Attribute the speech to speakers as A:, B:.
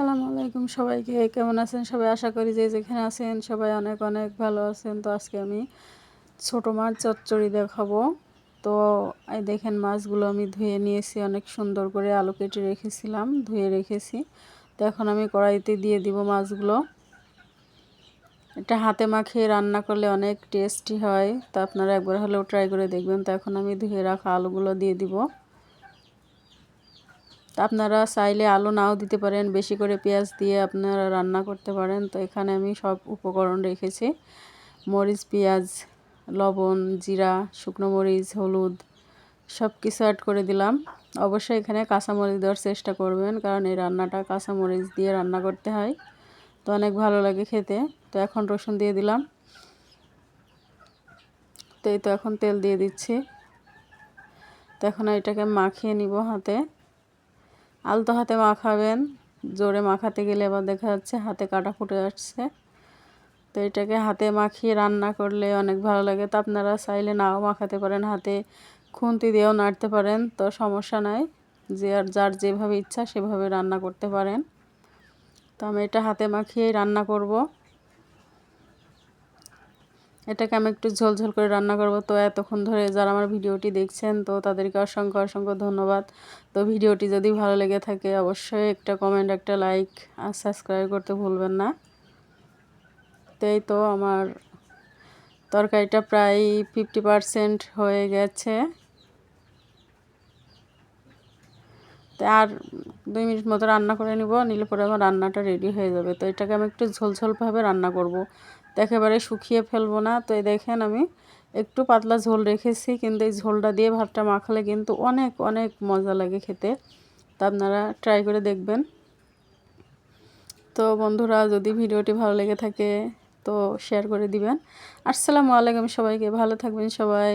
A: আসসালামু আলাইকুম সবাইকে, কেমন আছেন সবাই? আশা করি যে যেখানে আছেন সবাই অনেক অনেক ভালো আছেন। তো আজকে আমি ছোট মাছ চচ্চড়ি দেখাবো। তো এই দেখেন, মাছগুলো আমি ধুয়ে নিয়েছি, অনেক সুন্দর করে আলু কেটে রেখেছিলাম, ধুয়ে রেখেছি। তো এখন আমি কড়াইতে দিয়ে দিব মাছগুলো। এটা হাতে মাখিয়ে রান্না করলে অনেক টেস্টি হয়, তো আপনারা একবার হলেও ট্রাই করে দেখবেন। তো এখন আমি ধুয়ে রাখা আলুগুলো দিয়ে দিব। আপনারা চাইলে আলু নাও দিতে পারেন, বেশি করে পেঁয়াজ দিয়ে আপনারা রান্না করতে পারেন। তো এখানে আমি সব উপকরণ রেখেছি, মরিচ, পেঁয়াজ, লবণ, জিরা, শুকনো মরিচ, হলুদ সব কিছু অ্যাড করে দিলাম। অবশ্যই এখানে কাঁচামরিচ দেওয়ার চেষ্টা করবেন, কারণ এই রান্নাটা কাঁচামরিচ দিয়ে রান্না করতে হয়, তো অনেক ভালো লাগে খেতে। তো এখন রসুন দিয়ে দিলাম। তো এই তো এখন তেল দিয়ে দিচ্ছি। তো এখন এটাকে মাখিয়ে নিব হাতে। আলতো হাতে মাখাবেন, জোরে মাখাতে গেলে আবার দেখা যাচ্ছে হাতে কাটা ফুটে আসছে। তো এটাকে হাতে মাখিয়ে রান্না করলে অনেক ভালো লাগে। তো আপনারা চাইলে নাও মাখাতে পারেন, হাতে খুন্তি দিয়েও নাড়তে পারেন, তো সমস্যা নাই। যার যেভাবে ইচ্ছা সেভাবে রান্না করতে পারেন। তো আমি এটা হাতে মাখিয়েই রান্না করব। এটাকে আমি একটু ঝোলঝোল করে রান্না করব। তো এতক্ষণ ধরে যারা আমার ভিডিওটি দেখছেন, তো তাদেরকে অসংখ্য অসংখ্য ধন্যবাদ। তো ভিডিওটি যদি ভালো লেগে থাকে অবশ্যই একটা কমেন্ট, একটা লাইক আর সাবস্ক্রাইব করতে ভুলবেন না। তো এই তো আমার তরকারিটা প্রায় 50% হয়ে গেছে। তো আর 2 মিনিট মতো রান্না করে নিলে পরে আমার রান্নাটা রেডি হয়ে যাবে। তো এটাকে আমি একটু ঝোলঝোলভাবে রান্না করব, তো একেবারে শুকিয়ে ফেলবো না। তো এই দেখেন, আমি একটু পাতলা ঝোল রেখেছি, কিন্তু এই ঝোলটা দিয়ে ভাতটা মাখালে কিন্তু অনেক অনেক মজা লাগে খেতে। তো আপনারা ট্রাই করে দেখবেন। তো বন্ধুরা, যদি ভিডিওটি ভালো লেগে থাকে তো শেয়ার করে দিবেন। আসসালামু আলাইকুম সবাইকে, ভালো থাকবেন সবাই।